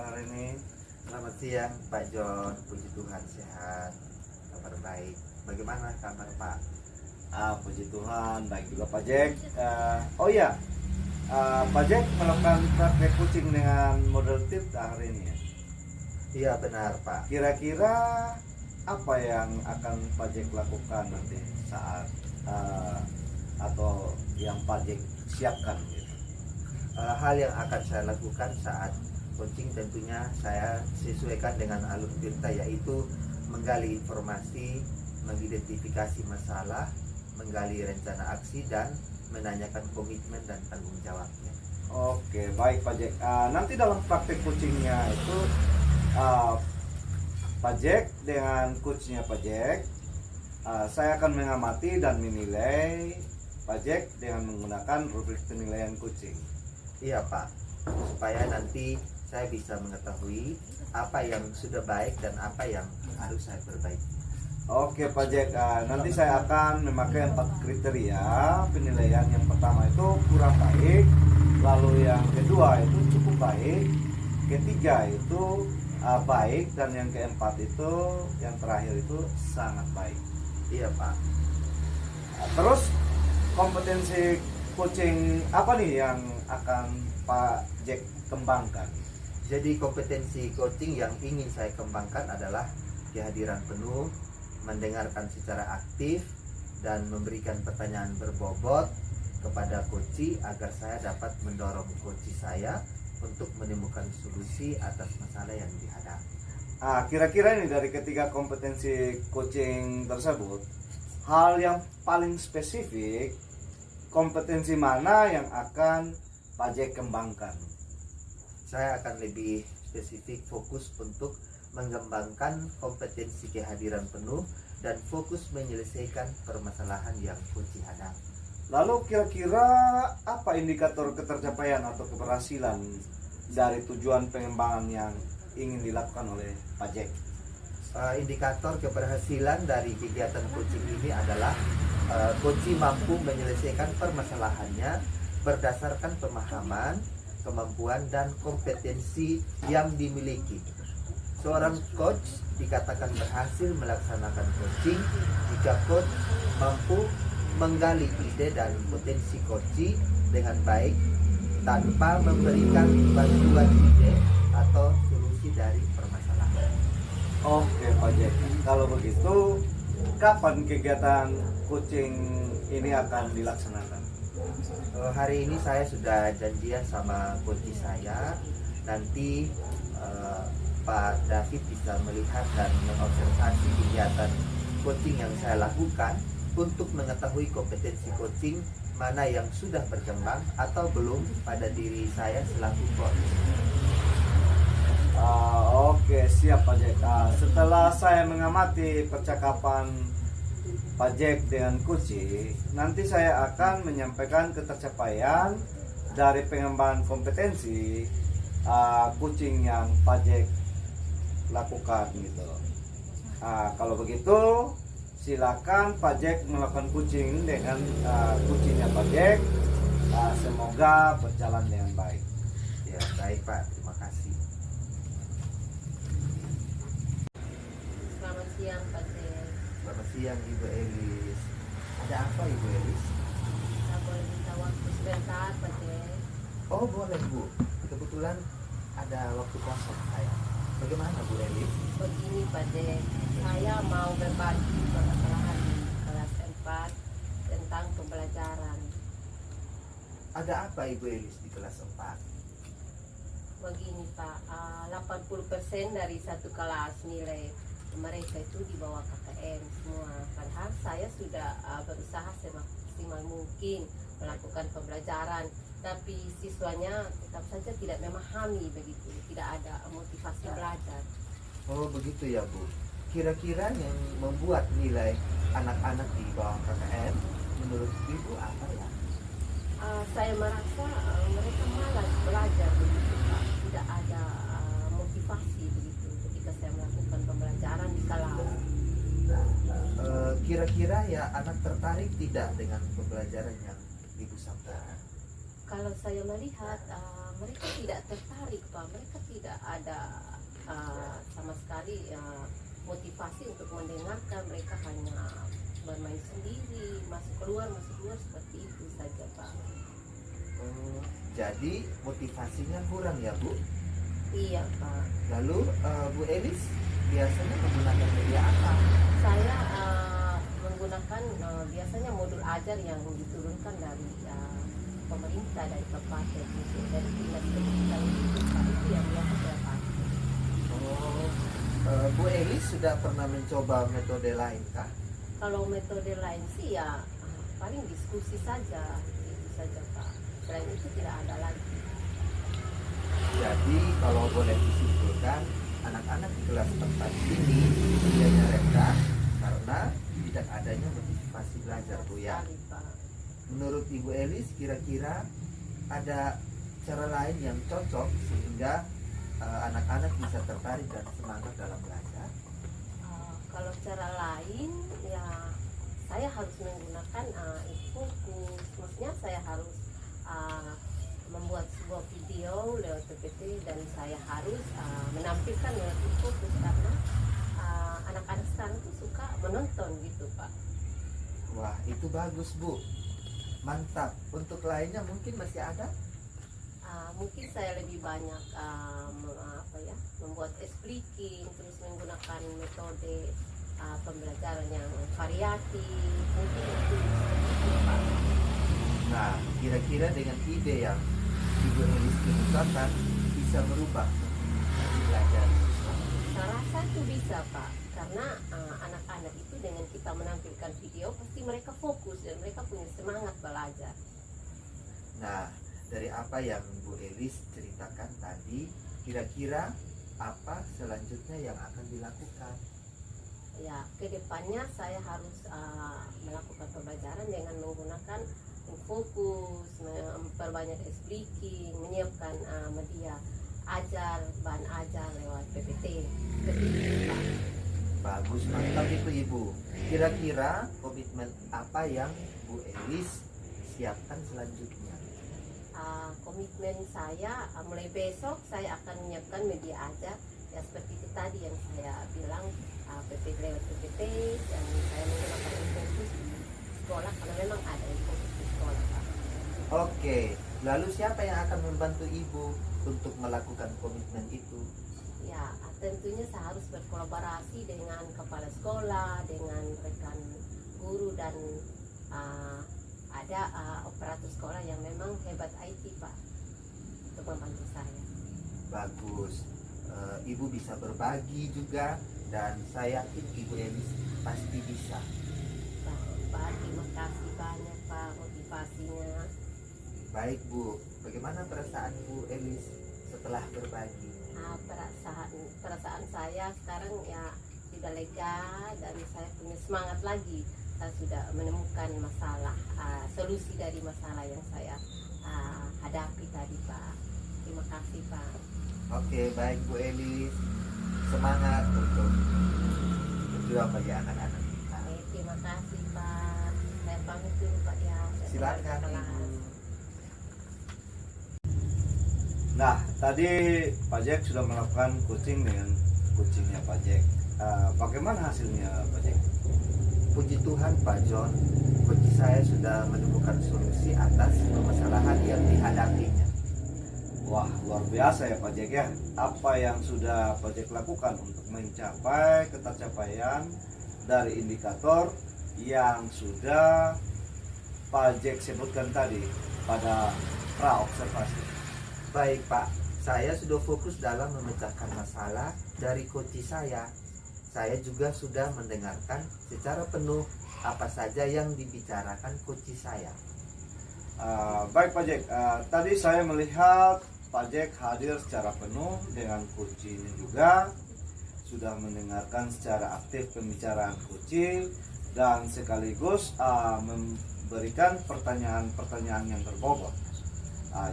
hari ini? Selamat siang Pak John, puji Tuhan sehat, kabar baik. Bagaimana kabar Pak? Puji Tuhan, baik juga Pak Jack. Pak Jack melakukan praktek kucing dengan model tip hari ini ya? Iya benar Pak. Kira-kira apa yang akan Pak Jack lakukan nanti saat atau yang Pak Jack siapkan gitu? Hal yang akan saya lakukan saat coaching tentunya saya sesuaikan dengan alur perintah, yaitu menggali informasi, mengidentifikasi masalah, menggali rencana aksi, dan menanyakan komitmen dan tanggung jawabnya. Oke, baik Pak Jack. Nanti dalam praktek coachingnya itu Pak Jack dengan coachnya Pak Jack, saya akan mengamati dan menilai Pak Jack dengan menggunakan rubrik penilaian coaching. Iya Pak, supaya nanti saya bisa mengetahui apa yang sudah baik dan apa yang harus saya perbaiki. Oke Pak Jack, nanti saya akan memakai 4 kriteria penilaian. Yang pertama itu kurang baik, lalu yang kedua itu cukup baik, ketiga itu baik, dan yang keempat itu, yang terakhir itu sangat baik. Iya Pak. Terus kompetensi coaching apa nih yang akan Pak Jack kembangkan? Jadi kompetensi coaching yang ingin saya kembangkan adalah kehadiran penuh, mendengarkan secara aktif, dan memberikan pertanyaan berbobot kepada coach agar saya dapat mendorong coach saya untuk menemukan solusi atas masalah yang dihadapi. Kira-kira ini dari ketiga kompetensi coaching tersebut, hal yang paling spesifik, kompetensi mana yang akan Pak Jack kembangkan? Saya akan lebih spesifik fokus untuk mengembangkan kompetensi kehadiran penuh dan fokus menyelesaikan permasalahan yang coach hadapi. Lalu kira-kira apa indikator ketercapaian atau keberhasilan dari tujuan pengembangan yang ingin dilakukan oleh Pak Jack? Indikator keberhasilan dari kegiatan coaching ini adalah coach mampu menyelesaikan permasalahannya berdasarkan pemahaman, kemampuan, dan kompetensi yang dimiliki. Seorang coach dikatakan berhasil melaksanakan coaching jika coach mampu menggali ide dan potensi coach dengan baik tanpa memberikan bantuan ide atau solusi dari permasalahan. Oke Pak Jack, kalau begitu kapan kegiatan coaching ini akan dilaksanakan? Hari ini saya sudah janjian sama coach saya. Nanti Pak David bisa melihat dan mengobservasi kegiatan coaching yang saya lakukan untuk mengetahui kompetensi coaching mana yang sudah berkembang atau belum pada diri saya selaku coach. Oke, siap Pak Jack. Setelah saya mengamati percakapan Pak Jack dengan coach, nanti saya akan menyampaikan ketercapaian dari pengembangan kompetensi coaching yang Pak Jack lakukan gitu. Kalau begitu silakan Pak Jack melakukan coaching dengan coachingnya Pak Jack. Semoga berjalan dengan baik. Ya, baik Pak, terima kasih. Selamat siang Pak Jack. Selamat siang Ibu Elis. Ada apa Ibu Elis? Saya boleh minta waktu sebentar Pak Jack? Oh boleh Bu, kebetulan ada waktu kosong saya. Bagaimana Bu Elis? Begini Pak Jack, saya mau berbagi permasalahan di kelas 4 tentang pembelajaran. Ada apa Ibu Elis di kelas 4? Begini Pak, 80% dari satu kelas nilai mereka itu di bawah KKM semua. Padahal saya sudah berusaha semaksimal mungkin melakukan pembelajaran, tapi siswanya tetap saja tidak memahami begitu, tidak ada motivasi belajar. Oh begitu ya Bu. Kira-kira yang membuat nilai anak-anak di bawah KKM menurut Ibu apa ya? Saya merasa mereka malas belajar begitu Pak, tidak ada motivasi begitu ketika saya melakukan pembelajaran di kelas. Kira-kira ya anak tertarik tidak dengan pembelajaran yang Ibu sampaikan? Kalau saya melihat mereka tidak tertarik Pak, mereka tidak ada sama sekali motivasi untuk mendengarkan, mereka hanya bermain sendiri, masuk keluar seperti itu saja Pak. Jadi motivasinya kurang ya Bu? Iya Pak. Lalu Bu Elis biasanya menggunakan media apa? Saya menggunakan biasanya modul ajar yang diturunkan dari pemerintah, dari kabupaten gitu, dari dinas pendidikan itu Pak, itu yang biasa saya pakai. Bu Elis sudah pernah mencoba metode lain kah? Kalau metode lain sih ya paling diskusi saja, itu saja Pak. Selain itu tidak ada lagi. Jadi kalau boleh disimpulkan, anak-anak di kelas 4 ini usianya rendah karena tidak adanya motivasi belajar Bu ya. Sekali, Pak. Menurut Ibu Elis kira-kira ada cara lain yang cocok sehingga anak-anak bisa tertarik dan semangat dalam belajar? Kalau cara lain ya saya harus menggunakan fokus, maksudnya saya harus membuat sebuah video lewat PPT dan saya harus menampilkan lewat fokus karena anak-anak sekarang tuh suka menonton gitu Pak. Wah, itu bagus Bu, mantap. Untuk lainnya mungkin masih ada? Mungkin saya lebih banyak membuat expliking, terus menggunakan metode pembelajaran yang variatif, mungkin itu Pak. Nah, kira-kira dengan ide yang Ibu Elis kemukakan bisa merubah belajar. Saya rasa itu bisa Pak, karena anak-anak itu dengan kita menampilkan video pasti mereka fokus dan mereka punya semangat belajar. Nah, dari apa yang Bu Elis ceritakan tadi, kira-kira apa selanjutnya yang akan dilakukan? Ya, kedepannya saya harus melakukan pembelajaran dengan menggunakan fokus, memperbanyak expliking, menyiapkan media ajar, bahan ajar lewat PPT. Seperti itu, Pak. Bagus, mantap itu Ibu. Kira-kira komitmen apa yang Bu Elis siapkan selanjutnya? Komitmen saya mulai besok saya akan menyiapkan media ajar ya seperti itu tadi yang saya bilang, PPT lewat PPT, dan saya menggunakan fokus di sekolah karena memang ada fokus di sekolah Pak. Oke, lalu siapa yang akan membantu Ibu untuk melakukan komitmen itu? Ya, tentunya saya harus berkolaborasi dengan kepala sekolah, dengan rekan guru, dan ada operator sekolah yang memang hebat IT Pak untuk membantu saya. Bagus, Ibu bisa berbagi juga dan saya yakin Ibu Elis pasti bisa. Pak, terima kasih banyak Pak motivasinya. Baik Bu, bagaimana perasaan Bu Elis setelah berbagi? Perasaan saya sekarang ya sudah lega dan saya punya semangat lagi. Saya sudah menemukan masalah, solusi dari masalah yang saya hadapi tadi Pak. Terima kasih Pak. Oke, baik Bu Elis, semangat untuk berjuang bagi anak-anak kita. Terima kasih Pak. Saya pamit dulu Pak ya. Saya Silakan tinggal di Ibu. kelas. Nah, tadi Pak Jack sudah melakukan coaching dengan coachingnya Pak Jack. Bagaimana hasilnya Pak Jack? Puji Tuhan Pak John, coach saya sudah menemukan solusi atas permasalahan yang dihadapinya. Wah, luar biasa ya Pak Jack ya. Apa yang sudah Pak Jack lakukan untuk mencapai ketercapaian dari indikator yang sudah Pak Jack sebutkan tadi pada pra-observasi. Baik Pak, saya sudah fokus dalam memecahkan masalah dari coach saya. Saya juga sudah mendengarkan secara penuh apa saja yang dibicarakan coach saya. Baik Pak Jack, tadi saya melihat Pak Jack hadir secara penuh dengan coachingnya juga, sudah mendengarkan secara aktif pembicaraan coaching dan sekaligus memberikan pertanyaan-pertanyaan yang berbobot.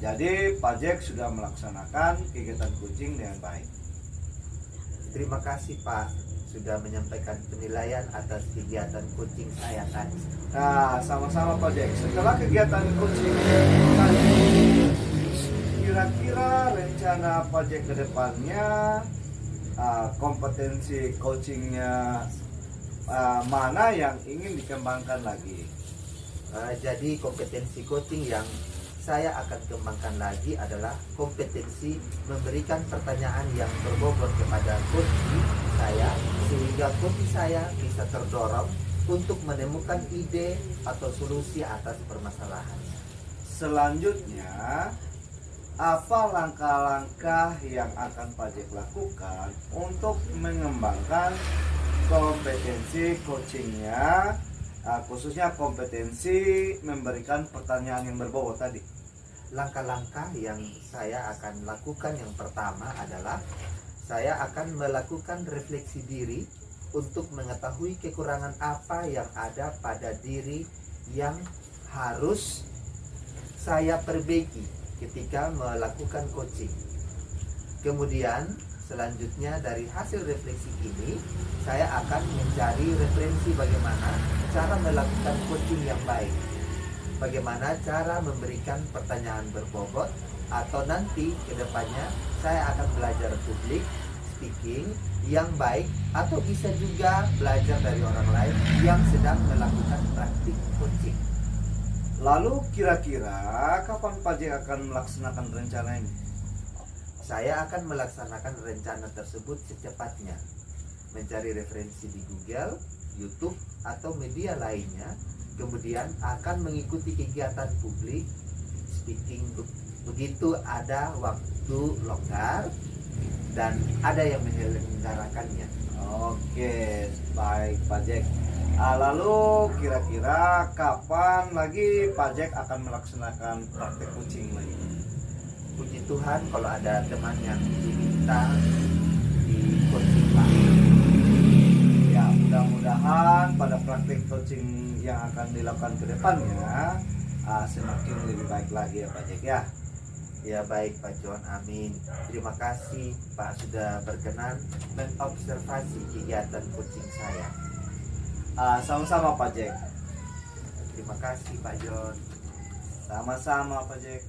Jadi Pak Jack sudah melaksanakan kegiatan coaching dengan baik. Terima kasih Pak sudah menyampaikan penilaian atas kegiatan coaching saya tadi. Nah, sama-sama Pak Jack. Setelah kegiatan coaching tadi, kira-kira rencana Pak Jack ke depannya, kompetensi coachingnya mana yang ingin dikembangkan lagi? Jadi kompetensi coaching yang saya akan kembangkan lagi adalah kompetensi memberikan pertanyaan yang berbobot kepada coach saya, sehingga coach saya bisa terdorong untuk menemukan ide atau solusi atas permasalahan. Selanjutnya, apa langkah-langkah yang akan Pak Jack lakukan untuk mengembangkan kompetensi coachingnya, khususnya kompetensi memberikan pertanyaan yang berbobot tadi? Langkah-langkah yang saya akan lakukan yang pertama adalah saya akan melakukan refleksi diri untuk mengetahui kekurangan apa yang ada pada diri yang harus saya perbaiki ketika melakukan coaching. Kemudian selanjutnya dari hasil refleksi ini saya akan mencari referensi bagaimana cara melakukan coaching yang baik, bagaimana cara memberikan pertanyaan berbobot, atau nanti kedepannya saya akan belajar public speaking yang baik, atau bisa juga belajar dari orang lain yang sedang melakukan praktik coaching. Lalu kira-kira kapan Pak Jack akan melaksanakan rencana ini? Saya akan melaksanakan rencana tersebut secepatnya, mencari referensi di Google, YouTube, atau media lainnya, kemudian akan mengikuti kegiatan publik speaking begitu ada waktu longgar dan ada yang menyelenggarakannya. Oke, baik Pak Jack. Lalu kira-kira kapan lagi Pak Jack akan melaksanakan praktek coaching lagi? Puji Tuhan kalau ada teman yang diminta di coaching lagi. Ya, mudah-mudahan pada praktek coaching yang akan dilakukan ke depannya semakin lebih baik lagi ya Pak Jack ya. Ya baik Pak John, amin. Terima kasih Pak sudah berkenan mengobservasi kegiatan coaching saya. Sama-sama Pak Jack. Terima kasih Pak John. Sama-sama Pak Jack.